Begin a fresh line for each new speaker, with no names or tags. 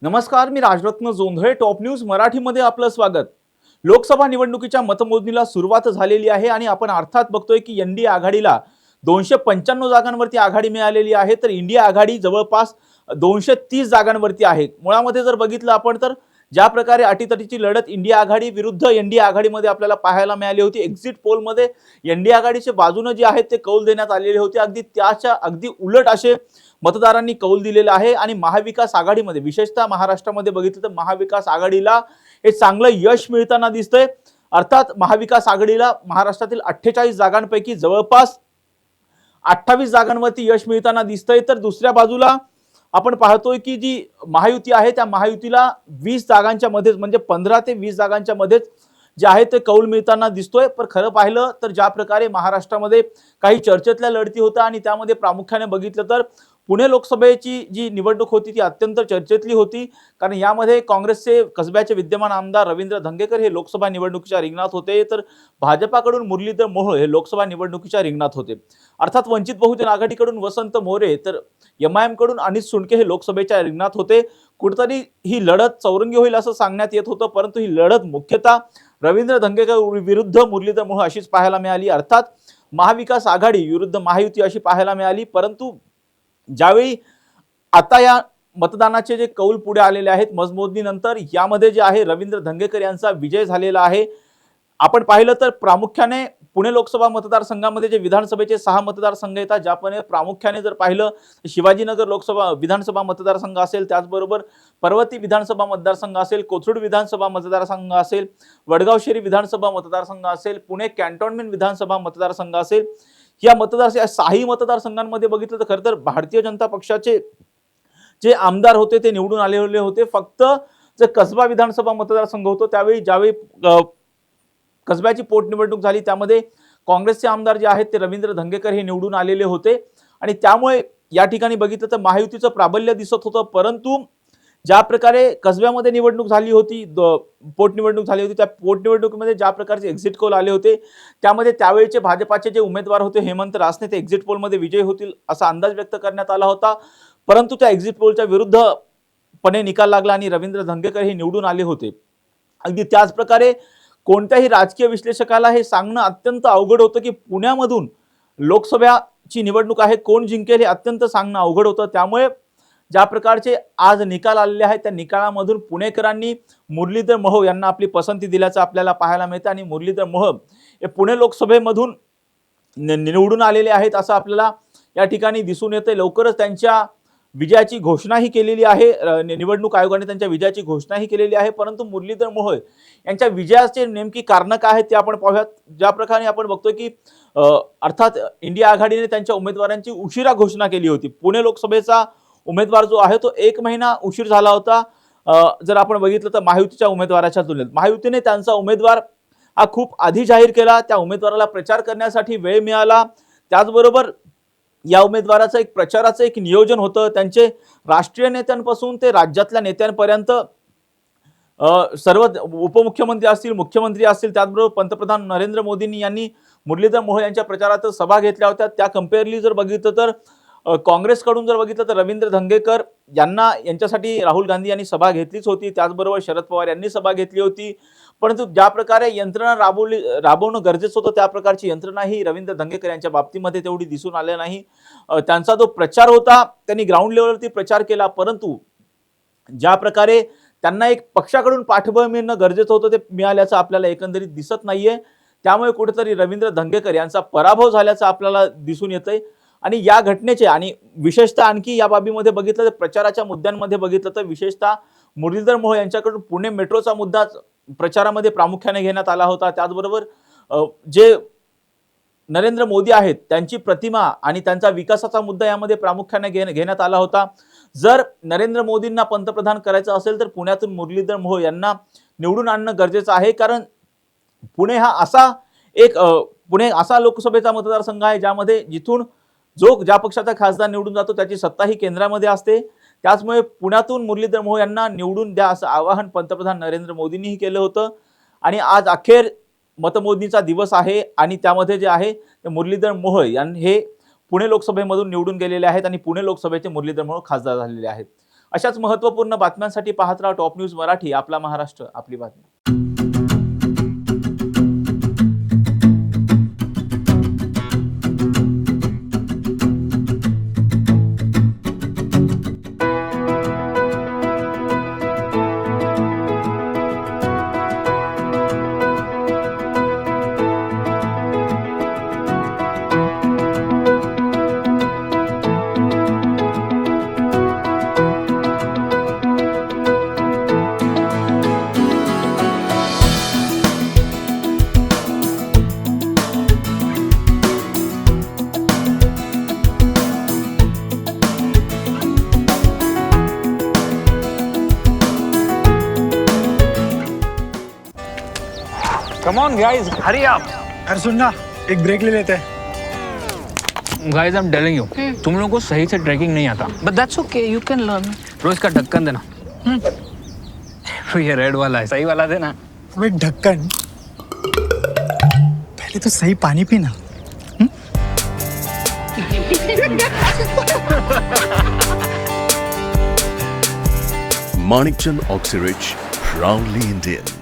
नमस्कार, मी Rajratna Jondhale. Top news मराठीमध्ये आपलं स्वागत. लोकसभा निवडणुकीच्या मतमोजणीला सुरुवात झालेली आहे आणि आपण अर्थात बघतोय की एनडीए आघाडीला 295 जागांवरती आघाडी मिळालेली आहे, तर इंडिया आघाडी जवळपास 230 जागांवरती आहे. मुळामध्ये जर बघितलं आपण तर ज्या प्रकारे अटीतटीची लढत इंडिया आघाडी विरुद्ध एनडीए आघाडीमध्ये आपल्याला पाहायला मिळाली होती. एक्झिट पोलमध्ये एनडीए आघाडीचे बाजूने जे आहेत ते कौल देण्यात आलेले होते. अगदी उलट असे मतदारांनी कौल दिलेला आहे आणि महाविकास आघाडीमध्ये विशेषतः महाराष्ट्रामध्ये बघितलं तर महाविकास आघाडीला हे चांगलं यश मिळताना दिसतंय. अर्थात महाविकास आघाडीला महाराष्ट्रातील 48 जागांपैकी जवळपास 28 जागांवरती यश मिळताना दिसतंय, तर दुसऱ्या बाजूला आपण पाहतोय की जी महायुती आहे त्या महायुतीला 20 जागांच्या मध्येच म्हणजे 15 ते 20 जागांच्या मध्येच जे आहे ते कौल मिळताना दिसतोय. पण खरं पाहिलं तर ज्या प्रकारे महाराष्ट्रामध्ये काही चर्चेतल्या लढती होत्या आणि त्यामध्ये प्रामुख्याने बघितलं तर पुणे लोकसभेची जी निवडणूक होती ती अत्यंत चर्चेतली होती, कारण यामध्ये काँग्रेसचे कसब्याचे विद्यमान आमदार रवींद्र धंगेकर हे लोकसभा निवडणुकीच्या रिंगणात होते, तर भाजपाकडून मुरलीधर मोहोळ हे लोकसभा निवडणुकीच्या रिंगणात होते. अर्थात वंचित बहुजन आघाडीकडून वसंत मोरे तर एमआयएम कडून अनिस सुनके हे लोकसभेच्या रिंगणात होते. कुठेतरी ही लढत चौरंगी होईल असं सांगण्यात येत होतं, परंतु ही लढत मुख्यतः रवींद्र धंगेकर विरुद्ध मुरलीधर मोहोळ अशीच पाहायला मिळाली. अर्थात महाविकास आघाडी विरुद्ध महायुती अशी पाहायला मिळाली. परंतु ज्यावेळी आता या मतदानाचे जे कौल पुढे आलेले आहेत मतमोजणीनंतर, यामध्ये जे आहे रवींद्र धंगेकर यांचा विजय झालेला आहे. आपण पाहिलं तर प्रामुख्याने पुणे लोकसभा मतदारसंघामध्ये जे विधानसभेचे 6 मतदारसंघ येतात, ज्यापणे प्रामुख्याने जर पाहिलं शिवाजीनगर लोकसभा विधानसभा मतदारसंघ असेल, त्याचबरोबर पर्वती विधानसभा मतदारसंघ असेल, कोथरूड विधानसभा मतदारसंघ असेल, वडगाव शेरी विधानसभा मतदारसंघ असेल, पुणे कॅन्टोन्मेंट विधानसभा मतदारसंघ असेल, या साही मतदारसंघांमध्ये बघितलं तर खरं तर भारतीय जनता पक्षाचे जे आमदार होते ते निवडून आलेले होते. फक्त जे कसबा विधानसभा मतदारसंघ होतो ज्यावेळी कसब्याची पोटनिवडणूक झाली त्यामध्ये काँग्रेसचे आमदार जे आहेत ते रवींद्र धंगेकर हे निवडून आलेले होते आणि त्यामुळे या ठिकाणी बघितलं तर महायुतीचं प्राबल्य दिसत होतं. परंतु ज्या प्रकारे कसब्यामध्ये निवडणूक झाली होती, पोटनिवडणूक झाली होती, त्या पोटनिवडणुकीमध्ये ज्या प्रकारचे एक्झिट पोल आले होते त्यामध्ये त्यावेळेचे भाजपाचे जे उमेदवार होते हेमंत रासने ते एक्झिट पोलमध्ये विजयी होतील असा अंदाज व्यक्त करण्यात आला होता. परंतु त्या एक्झिट पोलच्या विरुद्धपणे निकाल लागला आणि रवींद्र धंगेकर हे निवडून आले होते. अगदी त्याच प्रकारे कोणत्याही राजकीय विश्लेषकाला हे सांगणं अत्यंत अवघड होतं की पुण्यामधून लोकसभेची निवडणूक आहे, कोण जिंकेल हे अत्यंत सांगणं अवघड होतं. त्यामुळे ज्या प्रकारचे आज निकाल आलेले आहेत त्या निकालामधून पुणेकरांनी मुरलीधर मोहोळ यांना आपली पसंती दिल्याचं आपल्याला पाहायला मिळतं आणि मुरलीधर मोहोळ हे पुणे लोकसभेमधून निवडून आलेले आहेत असं आपल्याला या ठिकाणी दिसून येते. लवकरच त्यांच्या विजयाची घोषणाही केलेली आहे, निवडणूक आयोगाने त्यांच्या विजयाची घोषणाही केलेली आहे. परंतु मुरलीधर मोहोळ यांच्या विजयाचे नेमकी कारण काय आहेत ते आपण पाहूयात. ज्या प्रकारे आपण बघतोय की अर्थात इंडिया आघाडीने त्यांच्या उमेदवारांची उशिरा घोषणा केली होती. पुणे लोकसभेचा उमेदवार जो आहे तो 1 महिना उशीर झाला होता. जर आपण बघितलं तर महायुतीच्या उमेदवाराच्या तुलनेत महायुतीने त्यांचा उमेदवार हा खूप आधी जाहीर केला, त्या उमेदवाराला प्रचार करण्यासाठी वेळ मिळाला. त्याचबरोबर या उमेदवाराचं प्रचाराचं एक नियोजन होतं. त्यांचे राष्ट्रीय नेत्यांपासून ते राज्यातल्या नेत्यांपर्यंत सर्व उपमुख्यमंत्री असतील, मुख्यमंत्री असतील, त्याचबरोबर पंतप्रधान नरेंद्र मोदींनी यांनी मुरलीधर मोहोळ यांच्या प्रचारात सभा घेतल्या होत्या. त्या कंपेअरली जर बघितलं तर काँग्रेसकडून जर बघितलं तर रवींद्र धंगेकर यांच्यासाठी राहुल गांधी यांनी सभा घेतलीच होती, त्याचबरोबर शरद पवार यांनी सभा घेतली होती. परंतु ज्या प्रकारे यंत्रणा राबवणं गरजेचं होतं त्या प्रकारची यंत्रणा ही रवींद्र धंगेकर यांच्या बाबतीमध्ये तेवढी दिसून आली नाही. त्यांचा जो प्रचार होता त्यांनी ग्राउंड लेवलवरती प्रचार केला, परंतु ज्या प्रकारे त्यांना एक पक्षाकडून पाठबळ मिळणं गरजेचं होतं ते मिळाल्याचं आपल्याला एकंदरीत दिसत नाहीये. त्यामुळे कुठेतरी रवींद्र धंगेकर यांचा पराभव झाल्याचं आपल्याला दिसून येतंय. आणि या घटनेचे आणि विशेषतः आणखी या बाबीमध्ये बघितलं तर प्रचाराच्या मुद्द्यांमध्ये बघितलं तर विशेषतः मुरलीधर मोहोळ यांच्याकडून पुणे मेट्रोचा मुद्दा प्रचारामध्ये प्रामुख्याने घेण्यात आला होता. त्याचबरोबर जे नरेंद्र मोदी आहेत त्यांची प्रतिमा आणि त्यांचा विकासाचा मुद्दा यामध्ये प्रामुख्याने घेण्यात आला होता. जर नरेंद्र मोदींना पंतप्रधान करायचं असेल तर पुण्यातून मुरलीधर मोहोळ यांना निवडून आणणं गरजेचं आहे, कारण पुणे असा लोकसभेचा मतदारसंघ आहे ज्यामध्ये जिथून ज्या पक्षाचा खासदार निवडून जातो त्याची सत्ता ही केंद्रामध्ये असते. त्याचमुळे पुण्यातून मुरलीधर मोहोळ यांना निवडून द्या असं आवाहन पंतप्रधान नरेंद्र मोदींनीही केलं होतं. आणि आज अखेर मतमोजणीचा दिवस आहे आणि त्यामध्ये जे आहे ते मुरलीधर मोहोळ हे पुणे लोकसभेमधून निवडून गेलेले आहेत आणि पुणे लोकसभेचे मुरलीधर मोहोळ खासदार झालेले आहेत. अशाच महत्त्वपूर्ण बातम्यांसाठी पाहत राहा टॉप न्यूज मराठी. आपला महाराष्ट्र, आपली बातमी.
Come on guys, hurry up.
यार सुन ना, एक ब्रेक ले लेते हैं.
Guys, I'm telling you, तुम लोगों को सही से ट्रैकिंग नहीं आता. But that's okay, you can learn. रोज का ढक्कन देना. ये रेड वाला है, सही वाला देना.
अबे ढक्कन, पहले तो सही पानी पीना.
Manikchand Oxyrich, proudly Indian.